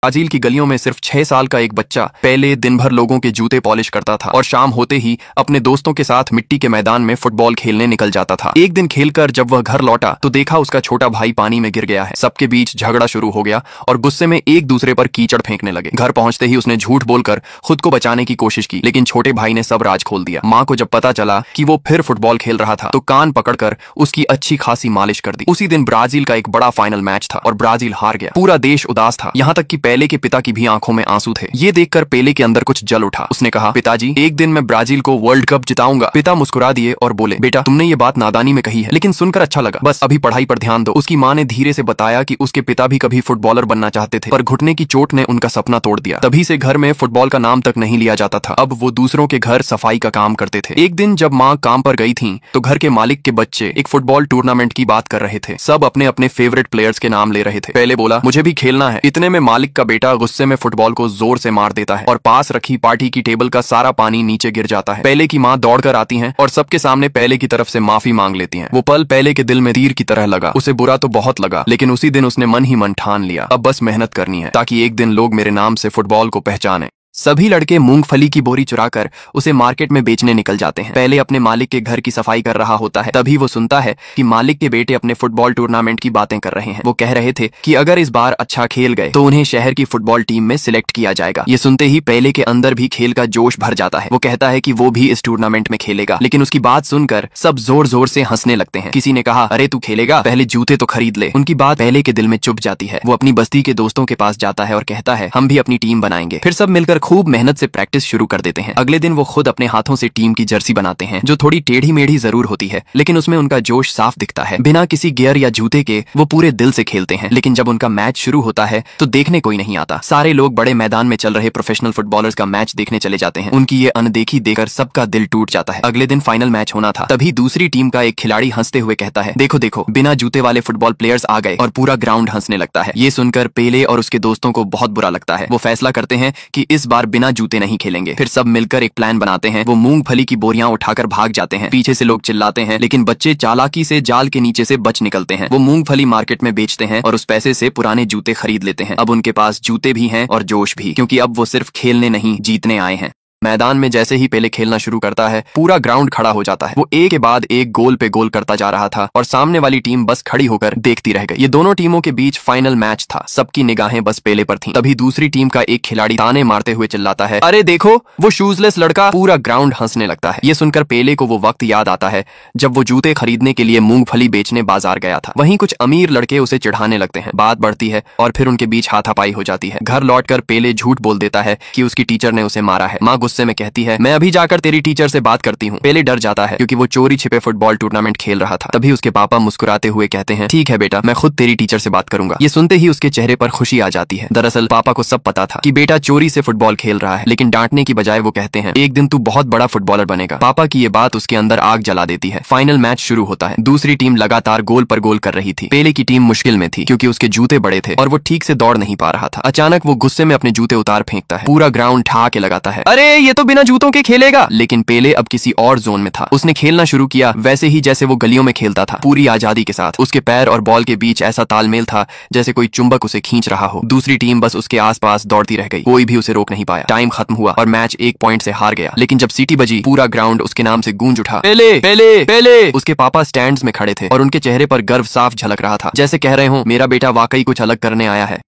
Brazil की गलियों में सिर्फ 6 साल का एक बच्चा पेले दिन भर लोगों के जूते पॉलिश करता था और शाम होते ही अपने दोस्तों के साथ मिट्टी के मैदान में फुटबॉल खेलने निकल जाता था। एक दिन खेलकर जब वह घर लौटा तो देखा उसका छोटा भाई पानी में गिर गया है। सबके बीच झगड़ा शुरू हो गया और गुस्से में एक दूसरे पर कीचड़ फेंकने लगे। घर पहुंचते ही उसने झूठ बोलकर खुद को बचाने की कोशिश की, लेकिन छोटे भाई ने सब राज खोल दिया। माँ को जब पता चला कि वो फिर फुटबॉल खेल रहा था तो कान पकड़कर उसकी अच्छी खासी मालिश कर दी। उसी दिन ब्राजील का एक बड़ा फाइनल मैच था और ब्राजील हार गया। पूरा देश उदास था, यहाँ तक कि पेले के पिता की भी आंखों में आंसू थे। ये देखकर पेले के अंदर कुछ जल उठा। उसने कहा, पिताजी, एक दिन मैं ब्राजील को वर्ल्ड कप जिताऊंगा। पिता मुस्कुरा दिए और बोले, बेटा, तुमने ये बात नादानी में कही है, लेकिन सुनकर अच्छा लगा। बस अभी पढ़ाई पर ध्यान दो। उसकी माँ ने धीरे से बताया कि उसके पिता भी कभी फुटबॉलर बनना चाहते थे, पर घुटने की चोट ने उनका सपना तोड़ दिया। तभी से घर में फुटबॉल का नाम तक नहीं लिया जाता था। अब वो दूसरों के घर सफाई का काम करते थे। एक दिन जब माँ काम पर गई थी तो घर के मालिक के बच्चे एक फुटबॉल टूर्नामेंट की बात कर रहे थे। सब अपने अपने फेवरेट प्लेयर्स के नाम ले रहे थे। पहले बोला, मुझे भी खेलना है। इतने में मालिक का बेटा गुस्से में फुटबॉल को जोर से मार देता है और पास रखी पार्टी की टेबल का सारा पानी नीचे गिर जाता है। पेले की माँ दौड़कर आती हैं और सबके सामने पेले की तरफ से माफी मांग लेती हैं। वो पल पेले के दिल में तीर की तरह लगा। उसे बुरा तो बहुत लगा, लेकिन उसी दिन उसने मन ही मन ठान लिया, अब बस मेहनत करनी है ताकि एक दिन लोग मेरे नाम से फुटबॉल को पहचाने। सभी लड़के मूंगफली की बोरी चुराकर उसे मार्केट में बेचने निकल जाते हैं। पहले अपने मालिक के घर की सफाई कर रहा होता है, तभी वो सुनता है कि मालिक के बेटे अपने फुटबॉल टूर्नामेंट की बातें कर रहे हैं। वो कह रहे थे कि अगर इस बार अच्छा खेल गए तो उन्हें शहर की फुटबॉल टीम में सिलेक्ट किया जाएगा। ये सुनते ही पहले के अंदर भी खेल का जोश भर जाता है। वो कहता है कि वो भी इस टूर्नामेंट में खेलेगा, लेकिन उसकी बात सुनकर सब जोर जोर से हंसने लगते हैं। किसी ने कहा, अरे तू खेलेगा, पहले जूते तो खरीद ले। उनकी बात पहले के दिल में चुभ जाती है। वो अपनी बस्ती के दोस्तों के पास जाता है और कहता है, हम भी अपनी टीम बनाएंगे। फिर सब मिलकर खूब मेहनत से प्रैक्टिस शुरू कर देते हैं। अगले दिन वो खुद अपने हाथों से टीम की जर्सी बनाते हैं, जो थोड़ी टेढ़ी मेढ़ी जरूर होती है, लेकिन उसमें उनका जोश साफ दिखता है। बिना किसी गियर या जूते के वो पूरे दिल से खेलते हैं। लेकिन जब उनका मैच शुरू होता है तो देखने कोई नहीं आता। सारे लोग बड़े मैदान में चल रहे प्रोफेशनल फुटबॉलर्स का मैच देखने चले जाते हैं। उनकी ये अनदेखी देखकर सबका दिल टूट जाता है। अगले दिन फाइनल मैच होना था, तभी दूसरी टीम का एक खिलाड़ी हंसते हुए कहता है, देखो देखो, बिना जूते वाले फुटबॉल प्लेयर्स आ गए, और पूरा ग्राउंड हंसने लगता है। ये सुनकर पेले और उसके दोस्तों को बहुत बुरा लगता है। वो फैसला करते हैं कि इस बार बिना जूते नहीं खेलेंगे। फिर सब मिलकर एक प्लान बनाते हैं। वो मूंगफली की बोरियां उठाकर भाग जाते हैं। पीछे से लोग चिल्लाते हैं, लेकिन बच्चे चालाकी से जाल के नीचे से बच निकलते हैं। वो मूंगफली मार्केट में बेचते हैं और उस पैसे से पुराने जूते खरीद लेते हैं। अब उनके पास जूते भी हैं और जोश भी, क्योंकि अब वो सिर्फ खेलने नहीं, जीतने आए हैं। मैदान में जैसे ही पेले खेलना शुरू करता है, पूरा ग्राउंड खड़ा हो जाता है। वो एक के बाद एक गोल पे गोल करता जा रहा था और सामने वाली टीम बस खड़ी होकर देखती रह गई। ये दोनों टीमों के बीच फाइनल मैच था। सबकी निगाहें बस पेले पर थीं। तभी दूसरी टीम का एक खिलाड़ी ताने मारते हुए चिल्लाता है, अरे देखो, वो शूजलेस लड़का। पूरा ग्राउंड हंसने लगता है। ये सुनकर पेले को वो वक्त याद आता है जब वो जूते खरीदने के लिए मूंगफली बेचने बाजार गया था। वहीं कुछ अमीर लड़के उसे चिढ़ाने लगते हैं। बात बढ़ती है और फिर उनके बीच हाथापाई हो जाती है। घर लौटकर पेले झूठ बोल देता है कि उसकी टीचर ने उसे मारा है। माँ गुस्से में कहती है, मैं अभी जाकर तेरी टीचर से बात करती हूँ। पेले डर जाता है क्योंकि वो चोरी छिपे फुटबॉल टूर्नामेंट खेल रहा था। तभी उसके पापा मुस्कुराते हुए कहते हैं, ठीक है बेटा, मैं खुद तेरी टीचर से बात करूंगा। ये सुनते ही उसके चेहरे पर खुशी आ जाती है। दरअसल पापा को सब पता था कि बेटा चोरी से फुटबॉल खेल रहा है, लेकिन डांटने की बजाय वो कहते हैं, एक दिन तू बहुत बड़ा फुटबॉलर बनेगा। पापा की ये बात उसके अंदर आग जला देती है। फाइनल मैच शुरू होता है। दूसरी टीम लगातार गोल पर गोल कर रही थी। पेले की टीम मुश्किल में थी क्योंकि उसके जूते बड़े थे और वो ठीक से दौड़ नहीं पा रहा था। अचानक वो गुस्से में अपने जूते उतार फेंकता है। पूरा ग्राउंड ठा के लगाता है, अरे ये तो बिना जूतों के खेलेगा। लेकिन पेले अब किसी और जोन में था। उसने खेलना शुरू किया वैसे ही जैसे वो गलियों में खेलता था, पूरी आजादी के साथ। उसके पैर और बॉल के बीच ऐसा तालमेल था जैसे कोई चुंबक उसे खींच रहा हो। दूसरी टीम बस उसके आसपास दौड़ती रह गई। कोई भी उसे रोक नहीं पाया। टाइम खत्म हुआ और मैच 1 पॉइंट से हार गया। लेकिन जब सीटी बजी, पूरा ग्राउंड उसके नाम से गूंज उठा, पेले पेले पेले। उसके पापा स्टैंड्स में खड़े थे और उनके चेहरे पर गर्व साफ झलक रहा था, जैसे कह रहे हो, मेरा बेटा वाकई कुछ अलग करने आया है।